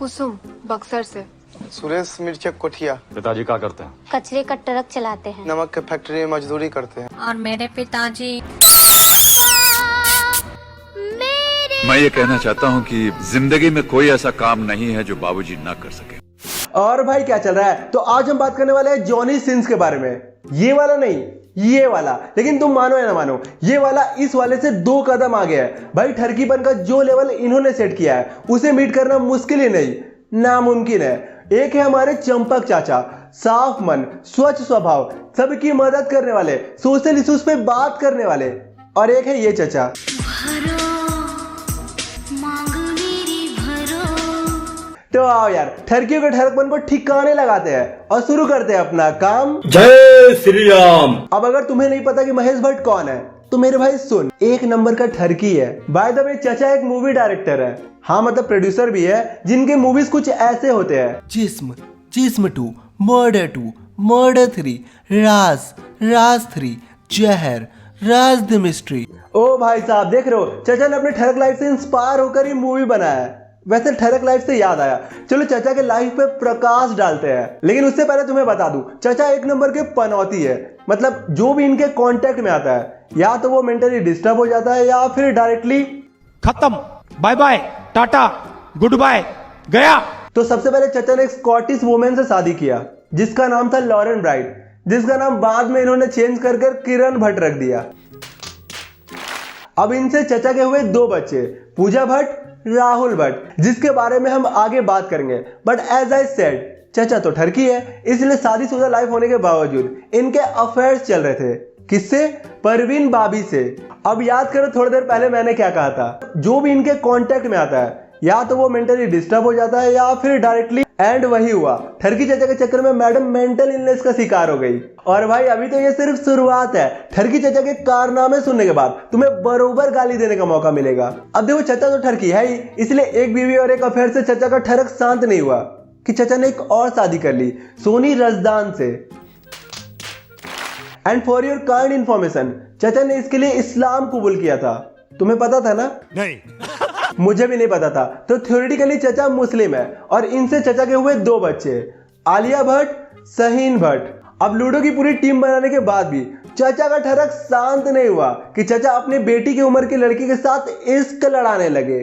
कुसुम बक्सर से। सुरेश मिर्चक कोठिया। पिताजी क्या करते हैं? कचरे का ट्रक चलाते हैं। नमक के फैक्ट्री में मजदूरी करते हैं। और मेरे पिताजी मैं ये कहना चाहता हूँ कि जिंदगी में कोई ऐसा काम नहीं है जो बाबूजी ना कर सके। और भाई क्या चल रहा है? तो आज हम बात करने वाले हैं जॉनी सिन्स के बारे में। ये वाला नहीं, ये वाला। लेकिन तुम मानो या ना मानो, ये वाला इस वाले से 2 कदम आगे है। भाई ठरकीपन का जो लेवल इन्होंने सेट किया है उसे मीट करना मुश्किल ही नहीं, नामुमकिन है। एक है हमारे चंपक चाचा, साफ मन, स्वच्छ स्वभाव, सबकी मदद करने वाले, सोशल इश्यूज पे बात करने वाले। और एक है ये चाचा, तो आओ यार ठरकियों के ठरकपन को ठिकाने लगाते हैं और शुरू करते हैं अपना काम। जय श्री राम। अब अगर तुम्हें नहीं पता कि महेश भट्ट कौन है तो मेरे भाई सुन, 1 नंबर का ठरकी है। बाय द वे चाचा एक मूवी डायरेक्टर है, हाँ मतलब प्रोड्यूसर भी है, जिनके मूवीज कुछ ऐसे होते हैं: जिस्म, जिस्म 2, मर्डर 2, मर्डर 3, राज, राज 3, जहर, राज द मिस्ट्री। ओ भाई साहब देख रहे हो, चाचा ने अपने ठरक लाइफ से इंस्पायर होकर ही मूवी बनाया है। वैसे ठरक लाइफ से याद आया, चलो चाचा के लाइफ पे प्रकाश डालते हैं। लेकिन उससे पहले तुम्हें बता दूं, चाचा 1 नंबर के पनौती है। मतलब जो भी इनके कांटेक्ट में आता है या तो वो मेंटली डिस्टर्ब हो जाता है या फिर डायरेक्टली खत्म, bye bye, tata, goodbye, गया। तो सबसे पहले चाचा ने एक स्कॉटिश वुमेन से शादी किया जिसका नाम था लॉरेन ब्राइट, जिसका नाम बाद में इन्होंने चेंज कर किरण भट्ट रख दिया। अब इनसे चाचा के हुए 2 बच्चे, पूजा भट्ट, राहुल भट्ट, जिसके बारे में हम आगे बात करेंगे। बट एज आई सेड, चाचा तो ठरकी है, इसलिए शादीशुदा लाइफ होने के बावजूद इनके अफेयर्स चल रहे थे। किससे? परवीन बाबी से। अब याद करो थोड़ी देर पहले मैंने क्या कहा था, जो भी इनके कांटेक्ट में आता है या तो वो मेंटली डिस्टर्ब हो जाता है या फिर डायरेक्टली। एंड वही हुआ, ठरकी चाचा के चक्कर में मैडम मेंटल इलनेस का शिकार हो गई। और भाई अभी तो ये सिर्फ शुरुआत है, ठरकी चाचा के कारनामे सुनने के बाद तुम्हें बरोबर गाली देने का मौका मिलेगा। अब देखो चाचा तो ठरकी है ही, इसलिए एक बीवी और एक अफेयर से चाचा का ठरक शांत नहीं हुआ कि चाचा ने एक और शादी कर ली, सोनी रजदान से। And for your kind information, चाचा ने इसके लिए इस्लाम कबूल किया था। तुम्हें पता था ना? नहीं। मुझे भी नहीं पता था। तो थ्योरेटिकली चाचा मुस्लिम है और इनसे चाचा के हुए 2 बच्चे, आलिया भट्ट, शहीन भट्ट। अब लूडो की पूरी टीम बनाने के बाद भी चाचा का ठरक शांत नहीं हुआ कि चाचा अपनी बेटी की उम्र की लड़की के साथ इश्क लड़ाने लगे।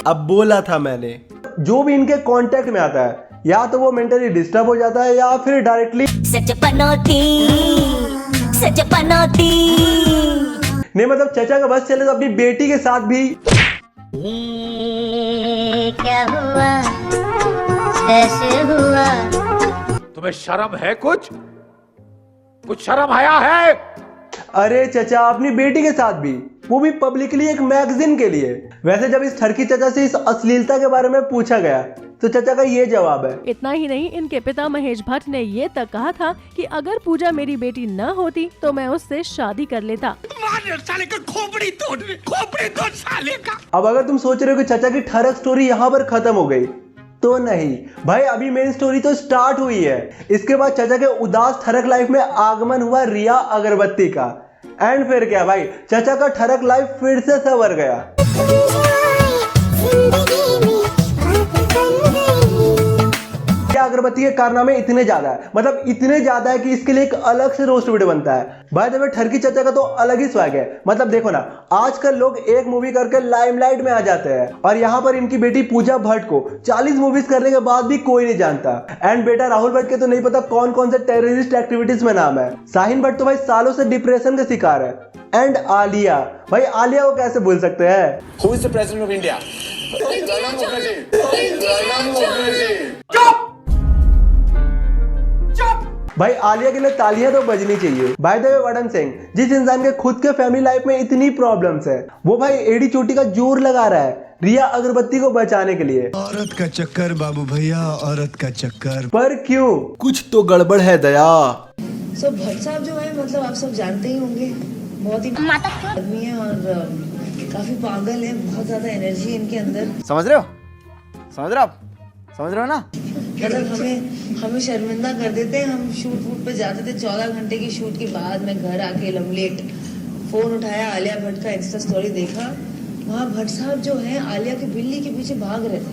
अब बोला था मैंने, जो भी इनके कांटेक्ट में आता है या तो वो मेंटली डिस्टर्ब हो जाता है या फिर डायरेक्टली नहीं। मतलब चाचा का बस चले तो अपनी बेटी के साथ भी क्या हुआ, कैसे हुआ? तुम्हें शर्म है? कुछ शर्म आया है? अरे चाचा अपनी बेटी के साथ भी, वो भी पब्लिकली एक मैगजीन के लिए। वैसे जब इस ठरकी चाचा से इस अश्लीलता के बारे में पूछा गया तो चाचा का ये जवाब है। इतना ही नहीं, इनके पिता महेश भट्ट ने ये तक कहा था कि अगर पूजा मेरी बेटी न होती तो मैं उससे शादी कर लेता। साले का खोपड़ी तोड़ साले का। अब अगर तुम सोच रहे हो कि चाचा की ठरक स्टोरी यहाँ पर खत्म हो गई, तो नहीं भाई, अभी मेन स्टोरी तो स्टार्ट हुई है। इसके बाद चाचा के उदास ठरक लाइफ में आगमन हुआ रिया अगरबत्ती का। एंड फिर क्या भाई, चाचा का ठरक लाइफ फिर से संवर गया। अगरबत्ती के कारनामे इतने ज्यादा है, मतलब इतने ज्यादा है कि इसके लिए एक अलग से रोस्ट वीडियो बनता है। बाय द वे ठरकी चाचा का तो अलग ही स्वैग है। मतलब देखो ना, आजकल लोग एक मूवी करके लाइमलाइट में आ जाते हैं और यहाँ पर इनकी बेटी पूजा भट्ट को 40 मूवीज करने के बाद भी कोई नहीं जानता। एंड बेटा राहुल भट्ट के तो नहीं पता कौन कौन से टेररिस्ट एक्टिविटीज में नाम है। शाहीन भट्ट तो भाई सालों से डिप्रेशन का शिकार है। एंड आलिया, भाई आलिया को कैसे भूल सकते हैं? Who is the president of India? भाई आलिया के लिए तालियां तो बजनी चाहिए। By the way Varun Singh, जिस इंसान के खुद के फैमिली लाइफ में इतनी प्रॉब्लम्स है, वो भाई एड़ी चोटी का जोर लगा रहा है रिया अगरबत्ती को बचाने के लिए। औरत का चक्कर बाबू भैया, औरत का चक्कर। पर क्यों? कुछ तो गड़बड़ है दया। भट्ट साहब जो है, मतलब आप सब जानते ही होंगे, बहुत ही आदमी है और काफी पागल है, बहुत ज्यादा एनर्जी इनके अंदर। समझ रहे हो ना? मतलब हमें शर्मिंदा कर देते हैं। हम शूट पे जाते थे, 14 घंटे की शूट के बाद मैं घर आके लमलेट फोन उठाया, आलिया भट्ट का इंस्टा स्टोरी देखा वहाँ भट्ट साहब जो है आलिया की बिल्ली के पीछे भाग रहे थे।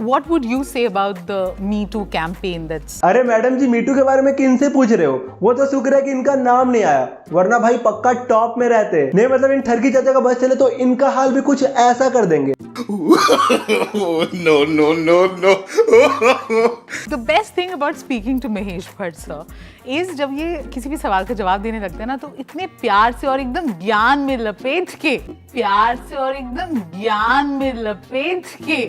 What would you say about the Me Too campaign that's अरे मैडम जी, मीटू के बारे में किन से पूछ रहे हो? वो तो शुक्र है कि इनका नाम नहीं आया, वरना भाई पक्का टॉप में रहते। नहीं मतलब इन ठरकी चाचा का बस चले तो इनका हाल भी कुछ ऐसा कर देंगे। No. the best thing about speaking to Mahesh Bhatt sir is जब ये किसी भी सवाल का जवाब देने लगते हैं ना, तो इतने प्यार से और एकदम ज्ञान में लपेट के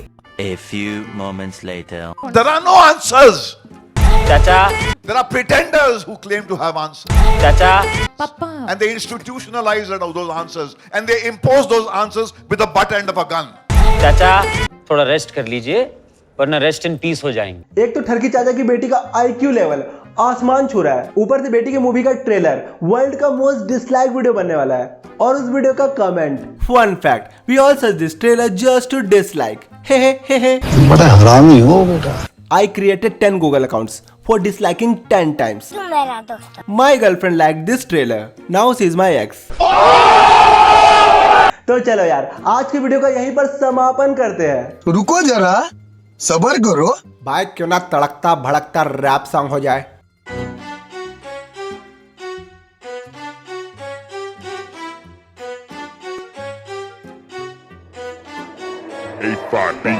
A few moments later. There are no answers. Chacha, There are pretenders who claim to have answers. Chacha, पापा And they institutionalize those answers. And they impose those answers with the butt end of a gun. Chacha, थोड़ा rest कर लीजिए वरना rest in peace हो जाएंगे। एक तो ठरकी चाचा की बेटी का IQ लेवल आसमान छू रहा है, ऊपर से बेटी के मूवी का ट्रेलर वर्ल्ड का मोस्ट डिसलाइक वीडियो बनने वाला है, और उस वीडियो का comment, fun fact, we all search this trailer just to dislike, हे बड़ा हरामी हो बेटा। I created 10 Google accounts for disliking 10 times. My girlfriend liked this trailer. Now she's my ex. तो चलो यार, आज की वीडियो का यहीं पर समापन करते हैं। रुको जरा, सब्र करो। भाई क्यों ना तड़कता भड़कता रैप सॉन्ग हो जाए।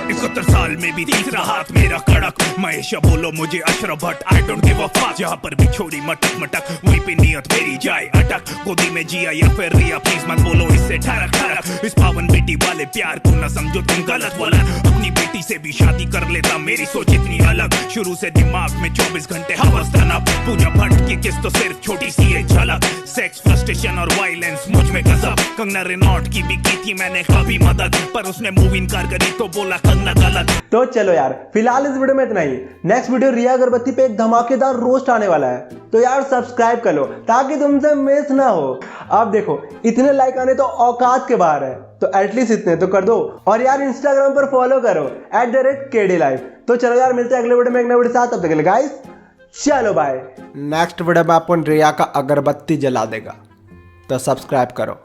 इकहत्तर साल में भी तीसरा हाथ मेरा कड़क, महेश बोलो मुझे Ashraf Bhatt, I don't give a fuck. जहाँ पर भी छोड़ी मटक मटक वहीं पे नियत मेरी जाए अटक। गोदी में जिया या फिर रिया, प्लीज मत बोलो इससे ठरक ठरक। इस पावन बेटी वाले प्यार को न समझो तुम गलत वलत। अपनी बेटी से भी शादी कर लेता, मेरी सोच इतनी अलग। शुरू से दिमाग में 24 घंटे हवस तनब। पूजा भट्ट की किस तो सिर्फ छोटी सी एक झलक। सेक्स फ्रस्ट्रेशन और वायलेंस मुझ में गजब। कंगना रेनॉल्ट की भी की थी मैंने कभी मदद, पर उसने मूव इनकार करी तो बोला कंगना गलत। तो चलो यार, फिलहाल इस वीडियो में इतना ही। नेक्स्ट वीडियो रिया अगरबत्ती पे एक धमाकेदार रोस्ट आने वाला है, तो यार सब्सक्राइब कर लो ताकि तुमसे मिस ना हो। आप देखो, इतने लाइक आने तो औकात के बाहर है, तो एटलीस्ट इतने तो कर दो। और यार इंस्टाग्राम पर फॉलो करो @KDLife। तो चलो यार, मिलते हैं अगले वीडियो में एक नए वीडियो के साथ। तब तक के लिए गाइस चलो बाय। नेक्स्ट वीडियो में अपन रिया का अगरबत्ती जला देगा, तो सब्सक्राइब करो।